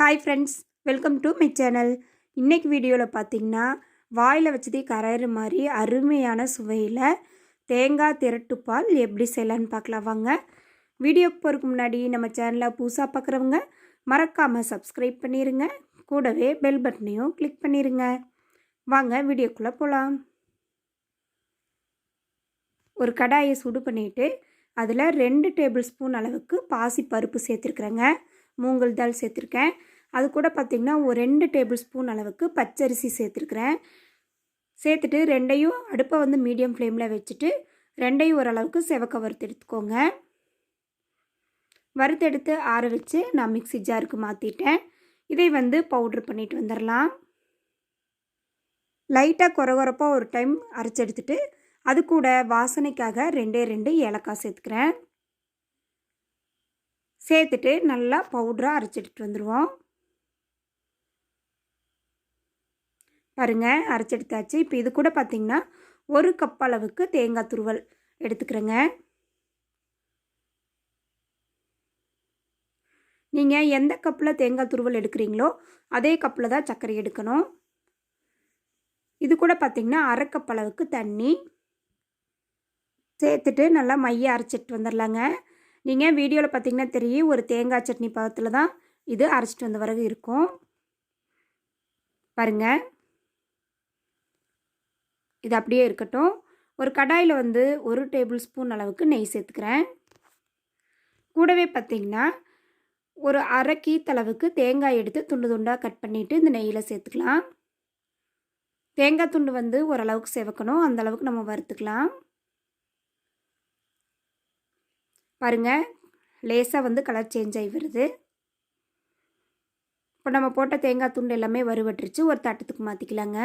Hi friends, welcome to my channel. இன்றைக்கி வீடியோவில் பார்த்திங்கன்னா வாயில் வச்சதே கரையிற மாதிரி அருமையான சுவையில் தேங்காய் திரட்டுப்பால் எப்படி செய்யலான்னு பார்க்கலாம் வாங்க. வீடியோக்கு போகிறதுக்கு முன்னாடி நம்ம சேனலை புதுசாக பார்க்குறவங்க மறக்காமல் சப்ஸ்கிரைப் பண்ணிடுங்க. கூடவே பெல் பட்டனையும் கிளிக் பண்ணிடுங்க. வாங்க வீடியோக்குள்ளே போகலாம். ஒரு கடாயை சுடு பண்ணிவிட்டு அதில் 2 டேபிள் ஸ்பூன் அளவுக்கு பாசி பருப்பு சேர்த்துருக்குறேங்க. மூங்கல் தால் சேர்த்துருக்கேன். அது கூட பார்த்திங்கன்னா ஒரு 2 டேபிள் ஸ்பூன் அளவுக்கு பச்சரிசி சேர்த்துருக்குறேன். சேர்த்துட்டு ரெண்டையும் அடுப்பை மீடியம் ஃப்ளேமில் வச்சுட்டு ரெண்டையும் ஓரளவுக்கு செவக்க வறுத்து எடுத்துக்கோங்க. வறுத்தெடுத்து ஆற வச்சு நான் மிக்ஸி ஜாருக்கு மாற்றிட்டேன். இதை பவுட்ரு பண்ணிட்டு வந்துடலாம். லைட்டாக கொரகொரப்பாக ஒரு டைம் அரைச்சி எடுத்துட்டு அது கூட வாசனைக்காக 2 ஏலக்காய் சேர்த்துக்கிறேன். சேர்த்துட்டு நல்லா பவுடராக அரைச்சி எடுத்துகிட்டு வந்துடுவோம். பாருங்கள், அரைச்சி எடுத்தாச்சு. இப்போ இது கூட பார்த்திங்கன்னா 1 கப் அளவுக்கு தேங்காய் துருவல் எடுத்துக்கிறேங்க. நீங்கள் எந்த கப்பில் தேங்காய் துருவல் எடுக்கிறீங்களோ அதே கப்பில் தான் சர்க்கரை எடுக்கணும். இது கூட பார்த்திங்கன்னா 1/2 கப் அளவுக்கு தண்ணி சேர்த்துட்டு நல்லா மைய அரைச்சிட்டு வந்துடலாங்க. நீங்கள் வீடியோவில் பார்த்திங்கன்னா தெரியும், ஒரு தேங்காய் சட்னி பதத்தில் தான் இது அரைச்சிட்டு வந்த பிறகு இருக்கும். பாருங்கள், இது அப்படியே இருக்கட்டும். ஒரு கடாயில் 1 டேபிள் ஸ்பூன் அளவுக்கு நெய் சேர்த்துக்கிறேன். கூடவே பார்த்திங்கன்னா ஒரு 1/2 கீத்தளவுக்கு தேங்காய் எடுத்து துண்டு துண்டாக கட் பண்ணிவிட்டு இந்த நெய்யில் சேர்த்துக்கலாம். தேங்காய் துண்டு ஓரளவுக்கு செவக்கணும், அந்தளவுக்கு நம்ம வறுத்துக்கலாம். பாருங்கள், லேசாக கலர் சேஞ்ச் ஆகி வருது. இப்போ நம்ம போட்ட தேங்காய் துண்டு எல்லாமே வறுவட்டுருச்சு. ஒரு தட்டத்துக்கு மாற்றிக்கலாங்க.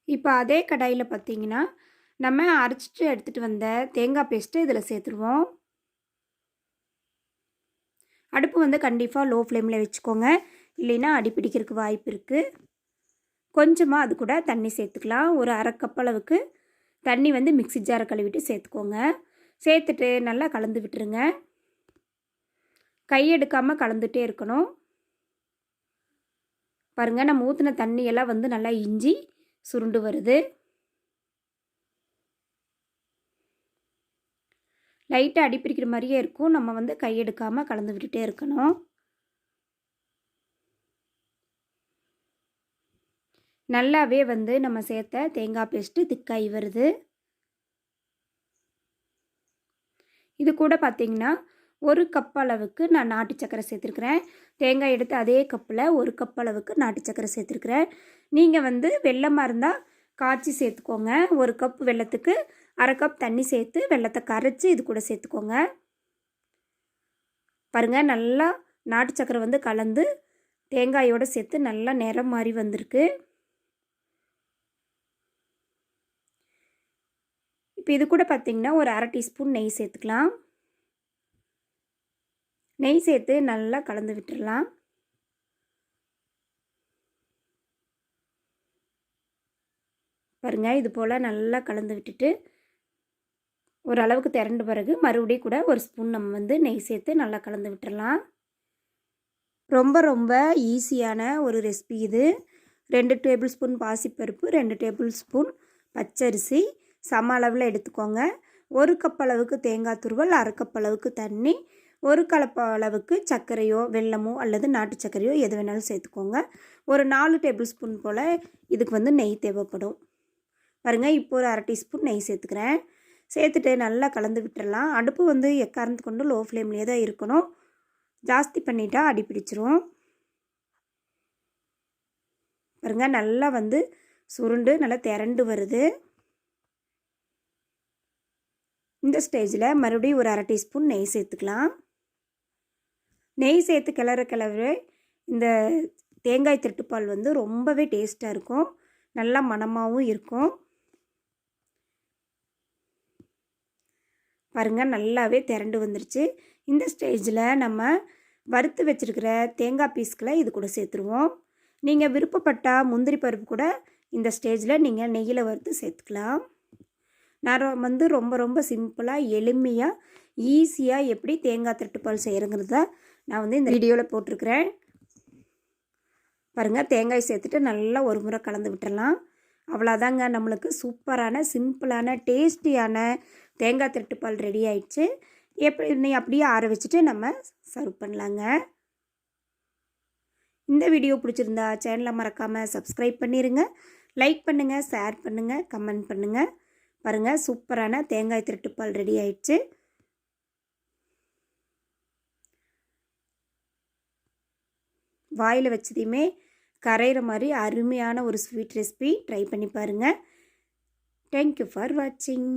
இப்போ அதே கடாயில் பார்த்திங்கன்னா நம்ம அரைச்சிட்டு எடுத்துகிட்டு வந்த தேங்காய் பேஸ்ட்டு இதில் சேர்த்துருவோம். அடுப்பு கண்டிப்பாக லோ ஃப்ளேமில் வச்சுக்கோங்க, இல்லைன்னா அடி பிடிக்கிறதுக்கு வாய்ப்பு இருக்குது. கொஞ்சமாக அது கூட தண்ணி சேர்த்துக்கலாம். ஒரு 1/2 கப் அளவுக்கு தண்ணி மிக்ஸி ஜாரை கழுவிட்டு சேர்த்துக்கோங்க. சேர்த்துட்டு நல்லா கலந்து விட்டுருங்க. கையெடுக்காமல் கலந்துகிட்டே இருக்கணும். பாருங்கள், நம்ம ஊற்றின தண்ணியெல்லாம் நல்லா இஞ்சி சுருண்டு வருது. லைட்டாக அடிப்பிடிக்கிற மாதிரியே இருக்கும். நம்ம கையெடுக்காமல் கலந்து விட்டுட்டே இருக்கணும். நல்லாவே நம்ம சேர்த்த தேங்காய் பேஸ்ட்டு திக்காகி வருது. இது கூட பார்த்திங்கன்னா 1 கப் அளவுக்கு நான் நாட்டு சக்கரை சேர்த்துருக்குறேன். தேங்காய் எடுத்து அதே கப்பில் 1 கப் அளவுக்கு நாட்டு சக்கரை சேர்த்துருக்குறேன். நீங்கள் வெல்லமாக இருந்தால் காய்ச்சி சேர்த்துக்கோங்க. 1 கப் வெல்லத்துக்கு 1/2 கப் தண்ணி சேர்த்து வெல்லத்தை கரைச்சி இது கூட சேர்த்துக்கோங்க. பாருங்கள், நல்லா நாட்டு சக்கரை கலந்து தேங்காயோடு சேர்த்து நல்லா நிறம் மாதிரி வந்திருக்கு. இப்போ இது கூட பார்த்திங்கன்னா ஒரு 1/2 டீஸ்பூன் நெய் சேர்த்துக்கலாம். நெய் சேர்த்து நல்லா கலந்து விட்டுடலாம். பாருங்கள், இது போல் நல்லா கலந்து விட்டுட்டு ஓரளவுக்கு திரண்டு பிறகு மறுபடியும் கூட ஒரு ஸ்பூன் நம்ம நெய் சேர்த்து நல்லா கலந்து விட்டுடலாம். ரொம்ப ரொம்ப ஈஸியான ஒரு ரெசிபி இது. 2 டேபிள் ஸ்பூன் பாசிப்பருப்பு, 2 டேபிள் ஸ்பூன் பச்சரிசி சம அளவில் எடுத்துக்கோங்க. 1 கப் அளவுக்கு தேங்காய் துருவல், 1/2 கப் அளவுக்கு தண்ணி, 1 கப் அளவுக்கு சர்க்கரையோ வெல்லமோ அல்லது நாட்டு சர்க்கரையோ எது வேணாலும் சேர்த்துக்கோங்க. ஒரு 4 டேபிள் ஸ்பூன் போல் இதுக்கு நெய் தேவைப்படும். பாருங்கள், இப்போ ஒரு 1/2 டீஸ்பூன் நெய் சேர்த்துக்கிறேன். சேர்த்துட்டு நல்லா கலந்து விட்டுடலாம். அடுப்பு எக்காரணத்து கொண்டு லோ ஃப்ளேம்லேயே தான் இருக்கணும். ஜாஸ்தி பண்ணிட்டா அடி பிடிச்சிரும். பாருங்கள், நல்லா சுருண்டு நல்லா திரண்டு வருது. இந்த ஸ்டேஜில் மறுபடியும் ஒரு 1/2 டீஸ்பூன் நெய் சேர்த்துக்கலாம். நெய் சேர்த்து கிளற இந்த தேங்காய் திரட்டுப்பால் ரொம்பவே டேஸ்ட்டாக இருக்கும், நல்லா மணமாகவும் இருக்கும். பாருங்கள், நல்லாவே திரண்டு வந்துருச்சு. இந்த ஸ்டேஜில் நம்ம வறுத்து வச்சுருக்கிற தேங்காய் பீஸ்களை இது கூட சேர்த்துருவோம். நீங்கள் விருப்பப்பட்டால் முந்திரி பருப்பு கூட இந்த ஸ்டேஜில் நீங்கள் நெய்யில் வறுத்து சேர்த்துக்கலாம். நான் ரொம்ப ரொம்ப சிம்பிளாக எளிமையாக ஈஸியாக எப்படி தேங்காய் திருட்டுப்பால் செய்கிறங்கிறது தான் நான் வந்து இந்த வீடியோவில் போட்டிருக்கிறேன். பாருங்கள், தேங்காய் சேர்த்துட்டு நல்லா ஒரு முறை கலந்து விட்டுறலாம். அவ்வளோதாங்க, நம்மளுக்கு சூப்பரான சிம்பிளான டேஸ்டியான தேங்காய் திருட்டுப்பால் ரெடி ஆயிடுச்சு. எப்படி அப்படியே ஆற வச்சுட்டு நம்ம சர்வ் பண்ணலாங்க. இந்த வீடியோ பிடிச்சிருந்தா சேனலை மறக்காமல் சப்ஸ்கிரைப் பண்ணிடுங்க. லைக் பண்ணுங்கள், ஷேர் பண்ணுங்கள், கமெண்ட் பண்ணுங்கள். பாருங்கள், சூப்பரான தேங்காய் திருட்டுப்பால் ரெடி ஆயிடுச்சு. வாயில் வச்சதையுமே கரையிற மாதிரி அருமையான ஒரு ஸ்வீட் ரெசிபி ட்ரை பண்ணி பாருங்கள். தேங்க்யூ ஃபார் வாட்சிங்.